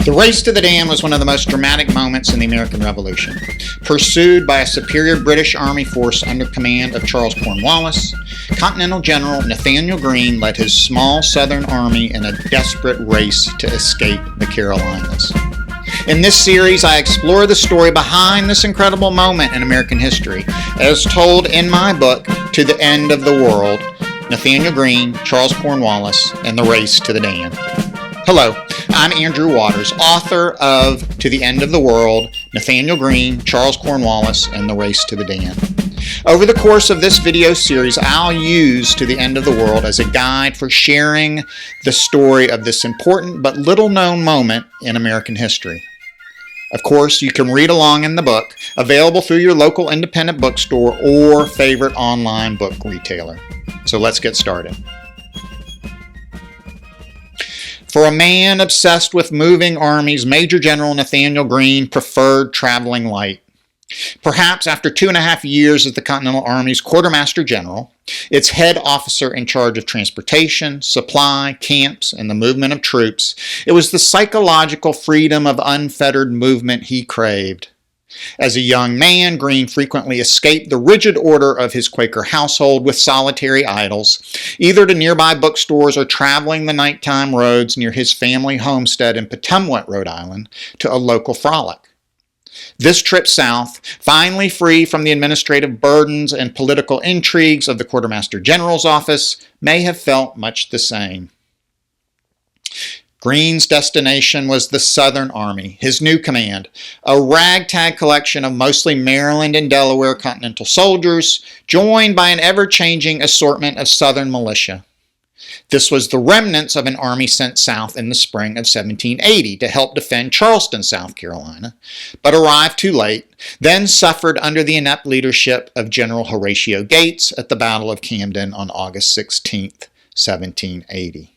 The race to the dam was one of the most dramatic moments in the American Revolution. Pursued by a superior British Army force under command of Charles Cornwallis, Continental General Nathanael Greene led his small Southern army in a desperate race to escape the Carolinas. In this series, I explore the story behind this incredible moment in American history, as told in my book, To the End of the World, Nathanael Greene, Charles Cornwallis, and the Race to the Dam. Hello, I'm Andrew Waters, author of To the End of the World, Nathanael Greene, Charles Cornwallis, and the Race to the Dam. Over the course of this video series, I'll use To the End of the World as a guide for sharing the story of this important but little-known moment in American history. Of course, you can read along in the book, available through your local independent bookstore or favorite online book retailer. So let's get started. For a man obsessed with moving armies, Major General Nathanael Greene preferred traveling light. Perhaps after 2.5 years as the Continental Army's Quartermaster General, its head officer in charge of transportation, supply, camps, and the movement of troops, it was the psychological freedom of unfettered movement he craved. As a young man, Greene frequently escaped the rigid order of his Quaker household with solitary idles, either to nearby bookstores or traveling the nighttime roads near his family homestead in Petumwet, Rhode Island, to a local frolic. This trip south, finally free from the administrative burdens and political intrigues of the Quartermaster General's office, may have felt much the same. Greene's destination was the Southern Army, his new command, a ragtag collection of mostly Maryland and Delaware Continental soldiers, joined by an ever-changing assortment of Southern militia. This was the remnants of an army sent south in the spring of 1780 to help defend Charleston, South Carolina, but arrived too late, then suffered under the inept leadership of General Horatio Gates at the Battle of Camden on August 16, 1780.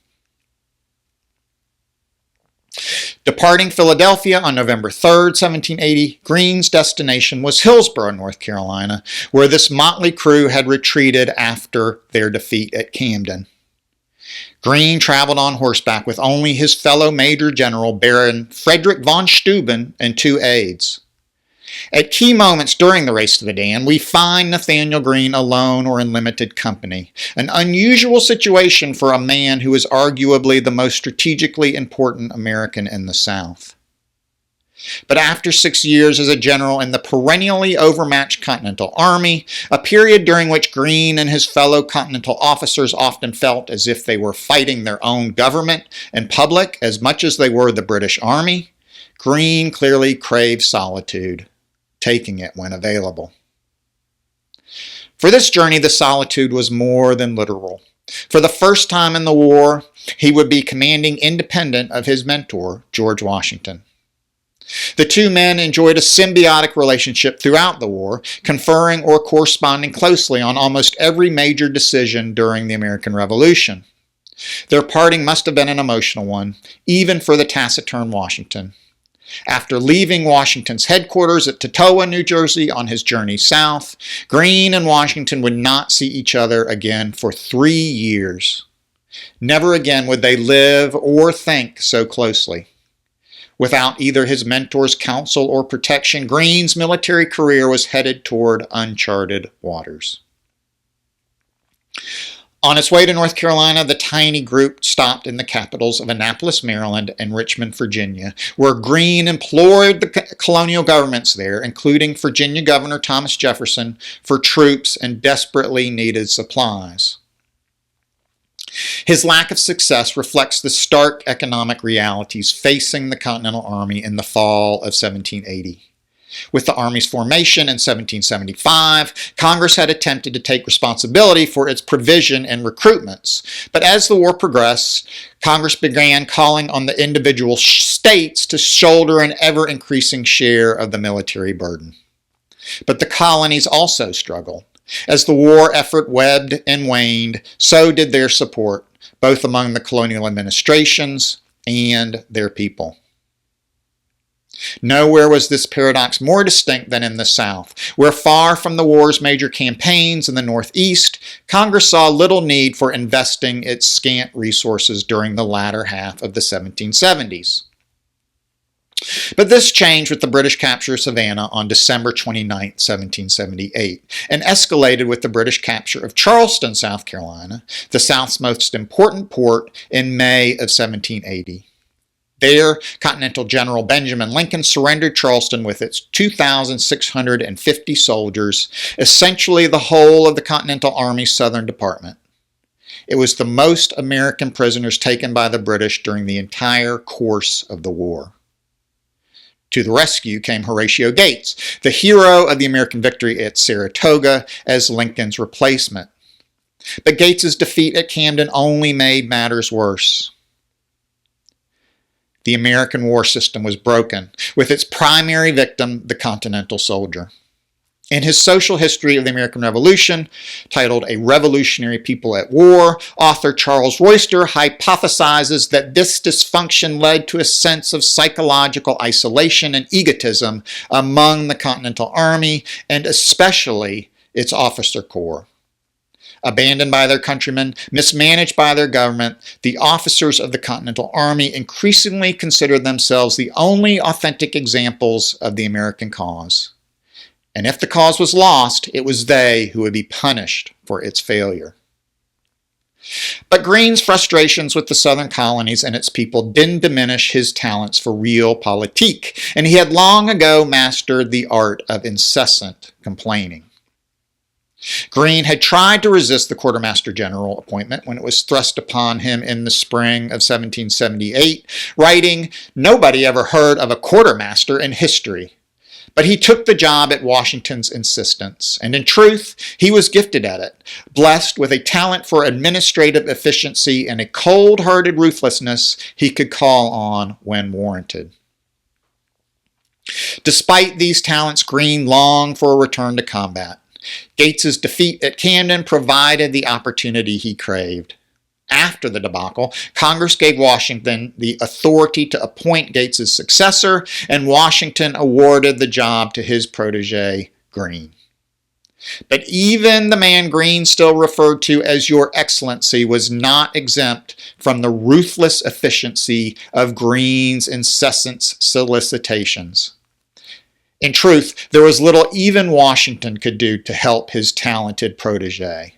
Departing Philadelphia on November 3, 1780, Greene's destination was Hillsborough, North Carolina, where this motley crew had retreated after their defeat at Camden. Greene traveled on horseback with only his fellow Major General Baron Frederick von Steuben and 2 aides. At key moments during the race to the dam, we find Nathanael Greene alone or in limited company, an unusual situation for a man who is arguably the most strategically important American in the South. But after 6 years as a general in the perennially overmatched Continental Army, a period during which Greene and his fellow Continental officers often felt as if they were fighting their own government and public as much as they were the British Army, Greene clearly craved solitude, taking it when available. For this journey, the solitude was more than literal. For the first time in the war, he would be commanding independent of his mentor, George Washington. The two men enjoyed a symbiotic relationship throughout the war, conferring or corresponding closely on almost every major decision during the American Revolution. Their parting must have been an emotional one, even for the taciturn Washington. After leaving Washington's headquarters at Totowa, New Jersey on his journey south, Greene and Washington would not see each other again for 3 years. Never again would they live or think so closely. Without either his mentor's counsel or protection, Greene's military career was headed toward uncharted waters. On its way to North Carolina, the tiny group stopped in the capitals of Annapolis, Maryland, and Richmond, Virginia, where Greene implored the colonial governments there, including Virginia Governor Thomas Jefferson, for troops and desperately needed supplies. His lack of success reflects the stark economic realities facing the Continental Army in the fall of 1780. With the Army's formation in 1775, Congress had attempted to take responsibility for its provision and recruitments. But as the war progressed, Congress began calling on the individual states to shoulder an ever-increasing share of the military burden. But the colonies also struggled. As the war effort webbed and waned, so did their support, both among the colonial administrations and their people. Nowhere was this paradox more distinct than in the South, where far from the war's major campaigns in the Northeast, Congress saw little need for investing its scant resources during the latter half of the 1770s. But this changed with the British capture of Savannah on December 29, 1778, and escalated with the British capture of Charleston, South Carolina, the South's most important port, in May of 1780. There, Continental General Benjamin Lincoln surrendered Charleston with its 2,650 soldiers, essentially the whole of the Continental Army's Southern Department. It was the most American prisoners taken by the British during the entire course of the war. To the rescue came Horatio Gates, the hero of the American victory at Saratoga, as Lincoln's replacement. But Gates's defeat at Camden only made matters worse. The American war system was broken, with its primary victim the Continental soldier. In his Social History of the American Revolution, titled A Revolutionary People at War, author Charles Royster hypothesizes that this dysfunction led to a sense of psychological isolation and egotism among the Continental Army, and especially its officer corps. Abandoned by their countrymen, mismanaged by their government, the officers of the Continental Army increasingly considered themselves the only authentic examples of the American cause. And if the cause was lost, it was they who would be punished for its failure. But Greene's frustrations with the southern colonies and its people didn't diminish his talents for realpolitik, and he had long ago mastered the art of incessant complaining. Greene had tried to resist the quartermaster general appointment when it was thrust upon him in the spring of 1778, writing, "Nobody ever heard of a quartermaster in history." But he took the job at Washington's insistence, and in truth, he was gifted at it, blessed with a talent for administrative efficiency and a cold-hearted ruthlessness he could call on when warranted. Despite these talents, Greene longed for a return to combat. Gates's defeat at Camden provided the opportunity he craved. After the debacle, Congress gave Washington the authority to appoint Gates's successor, and Washington awarded the job to his protege, Greene. But even the man Greene still referred to as Your Excellency was not exempt from the ruthless efficiency of Greene's incessant solicitations. In truth, there was little even Washington could do to help his talented protege.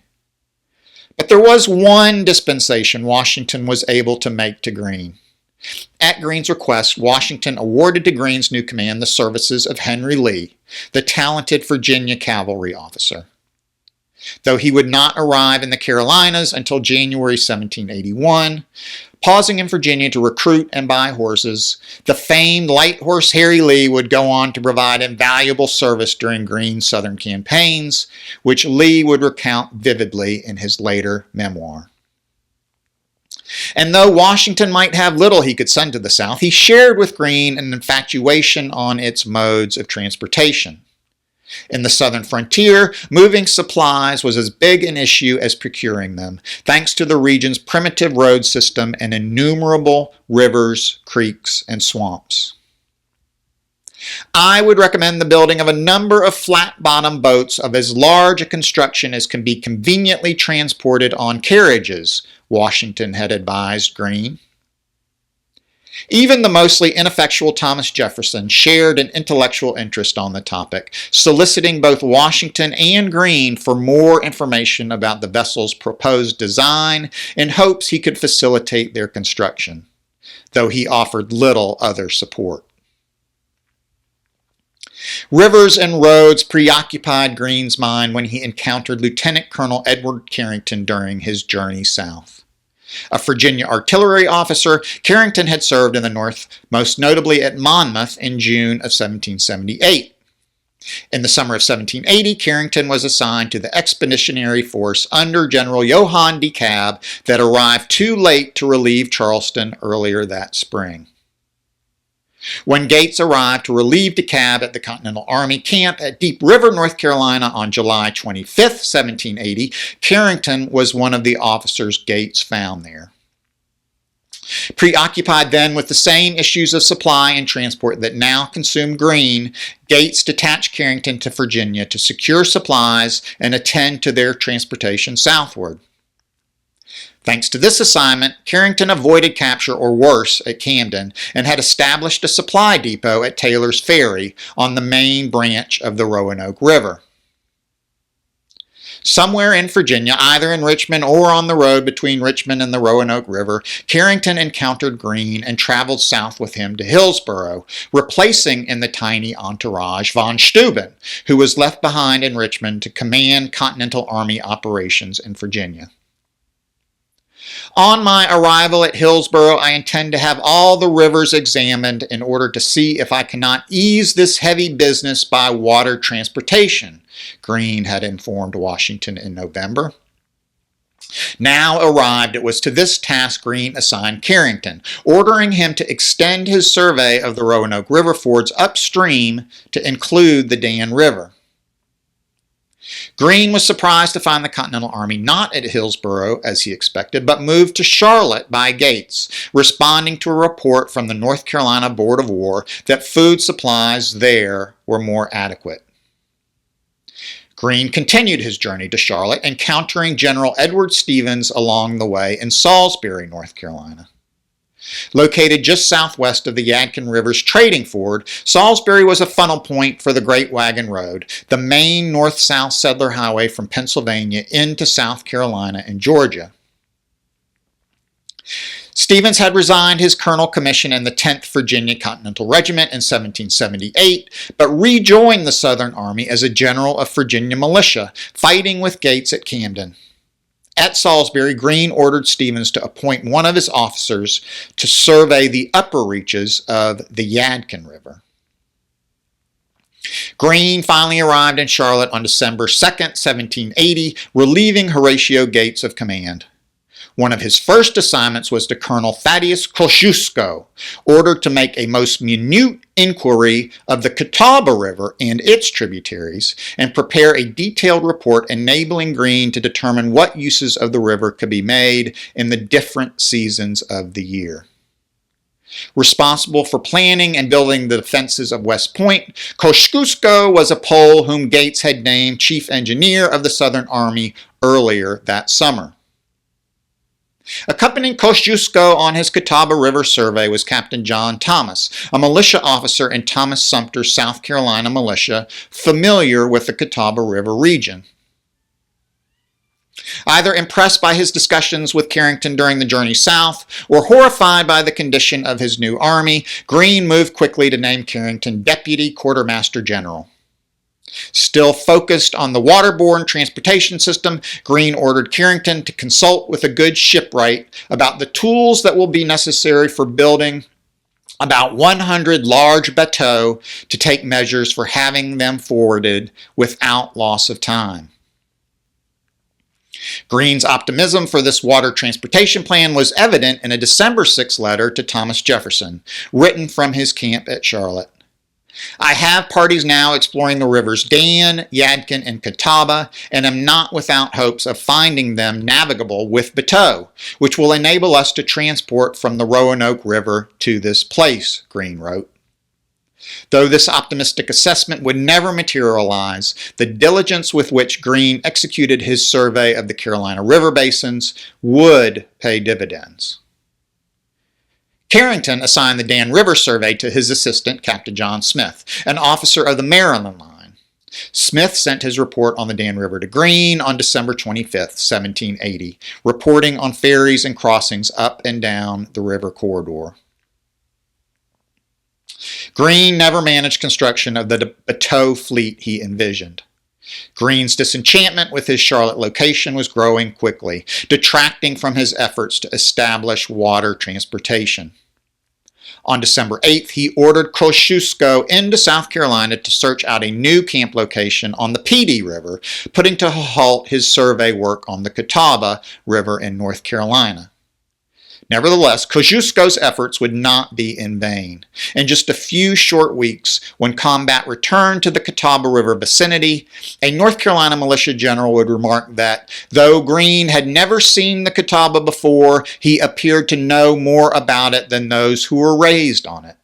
But there was one dispensation Washington was able to make to Greene. At Greene's request, Washington awarded to Greene's new command the services of Henry Lee, the talented Virginia cavalry officer. Though he would not arrive in the Carolinas until January 1781, pausing in Virginia to recruit and buy horses, the famed light horse Harry Lee would go on to provide invaluable service during Greene's southern campaigns, which Lee would recount vividly in his later memoir. And though Washington might have little he could send to the South, he shared with Greene an infatuation on its modes of transportation. In the southern frontier, moving supplies was as big an issue as procuring them, thanks to the region's primitive road system and innumerable rivers, creeks, and swamps. I would recommend the building of a number of flat-bottom boats of as large a construction as can be conveniently transported on carriages, Washington had advised Greene. Even the mostly ineffectual Thomas Jefferson shared an intellectual interest on the topic, soliciting both Washington and Greene for more information about the vessel's proposed design in hopes he could facilitate their construction, though he offered little other support. Rivers and roads preoccupied Greene's mind when he encountered Lieutenant Colonel Edward Carrington during his journey south. A Virginia artillery officer, Carrington had served in the North, most notably at Monmouth in June of 1778. In the summer of 1780, Carrington was assigned to the expeditionary force under General Johann de Kalb that arrived too late to relieve Charleston earlier that spring. When Gates arrived to relieve de Kalb at the Continental Army camp at Deep River, North Carolina on July 25, 1780, Carrington was one of the officers Gates found there. Preoccupied then with the same issues of supply and transport that now consumed Greene, Gates detached Carrington to Virginia to secure supplies and attend to their transportation southward. Thanks to this assignment, Carrington avoided capture or worse at Camden and had established a supply depot at Taylor's Ferry on the main branch of the Roanoke River. Somewhere in Virginia, either in Richmond or on the road between Richmond and the Roanoke River, Carrington encountered Greene and traveled south with him to Hillsborough, replacing in the tiny entourage von Steuben, who was left behind in Richmond to command Continental Army operations in Virginia. On my arrival at Hillsborough, I intend to have all the rivers examined in order to see if I cannot ease this heavy business by water transportation, Greene had informed Washington in November. Now arrived, it was to this task Greene assigned Carrington, ordering him to extend his survey of the Roanoke River fords upstream to include the Dan River. Greene was surprised to find the Continental Army not at Hillsborough as he expected, but moved to Charlotte by Gates, responding to a report from the North Carolina Board of War that food supplies there were more adequate. Greene continued his journey to Charlotte, encountering General Edward Stevens along the way in Salisbury, North Carolina. Located just southwest of the Yadkin River's trading ford, Salisbury was a funnel point for the Great Wagon Road, the main north-south settler highway from Pennsylvania into South Carolina and Georgia. Stevens had resigned his colonel commission in the 10th Virginia Continental Regiment in 1778, but rejoined the Southern Army as a general of Virginia militia, fighting with Gates at Camden. At Salisbury, Greene ordered Stevens to appoint one of his officers to survey the upper reaches of the Yadkin River. Greene finally arrived in Charlotte on December 2, 1780, relieving Horatio Gates of command. One of his first assignments was to Colonel Thaddeus Kosciuszko, ordered to make a most minute inquiry of the Catawba River and its tributaries and prepare a detailed report enabling Greene to determine what uses of the river could be made in the different seasons of the year. Responsible for planning and building the defenses of West Point, Kosciuszko was a Pole whom Gates had named chief engineer of the Southern Army earlier that summer. Accompanying Kosciuszko on his Catawba River survey was Captain John Thomas, a militia officer in Thomas Sumter's South Carolina militia, familiar with the Catawba River region. Either impressed by his discussions with Carrington during the journey south or horrified by the condition of his new army, Greene moved quickly to name Carrington Deputy Quartermaster General. Still focused on the waterborne transportation system, Greene ordered Carrington to consult with a good shipwright about the tools that will be necessary for building about 100 large bateaux to take measures for having them forwarded without loss of time. Greene's optimism for this water transportation plan was evident in a December 6 letter to Thomas Jefferson, written from his camp at Charlotte. I have parties now exploring the rivers Dan, Yadkin, and Catawba, and am not without hopes of finding them navigable with bateaux, which will enable us to transport from the Roanoke River to this place, Greene wrote. Though this optimistic assessment would never materialize, the diligence with which Greene executed his survey of the Carolina River basins would pay dividends. Carrington assigned the Dan River survey to his assistant, Captain John Smith, an officer of the Maryland line. Smith sent his report on the Dan River to Greene on December 25, 1780, reporting on ferries and crossings up and down the river corridor. Greene never managed construction of the bateau fleet he envisioned. Greene's disenchantment with his Charlotte location was growing quickly, detracting from his efforts to establish water transportation. On December 8th, he ordered Kosciuszko into South Carolina to search out a new camp location on the Pedee River, putting to a halt his survey work on the Catawba River in North Carolina. Nevertheless, Kosciuszko's efforts would not be in vain. In just a few short weeks, when combat returned to the Catawba River vicinity, a North Carolina militia general would remark that, though Greene had never seen the Catawba before, he appeared to know more about it than those who were raised on it.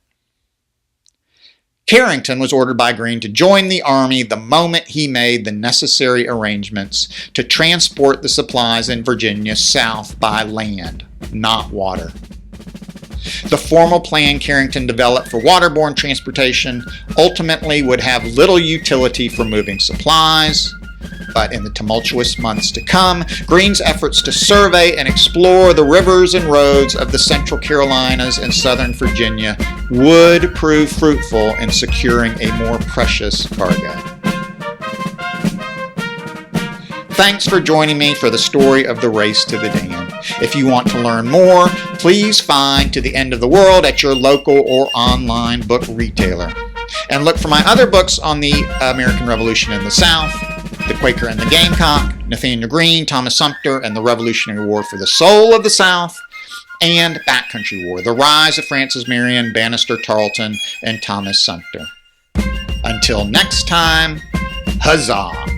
Carrington was ordered by Greene to join the army the moment he made the necessary arrangements to transport the supplies in Virginia south by land, not water. The formal plan Carrington developed for waterborne transportation ultimately would have little utility for moving supplies, but in the tumultuous months to come, Greene's efforts to survey and explore the rivers and roads of the Central Carolinas and Southern Virginia would prove fruitful in securing a more precious cargo. Thanks for joining me for the story of the race to the dam. If you want to learn more, please find To the End of the World at your local or online book retailer. And look for my other books on the American Revolution in the South: The Quaker and the Gamecock, Nathanael Greene, Thomas Sumter, and the Revolutionary War for the Soul of the South, and Backcountry War: The Rise of Francis Marion, Banastre Tarleton, and Thomas Sumter. Until next time, huzzah!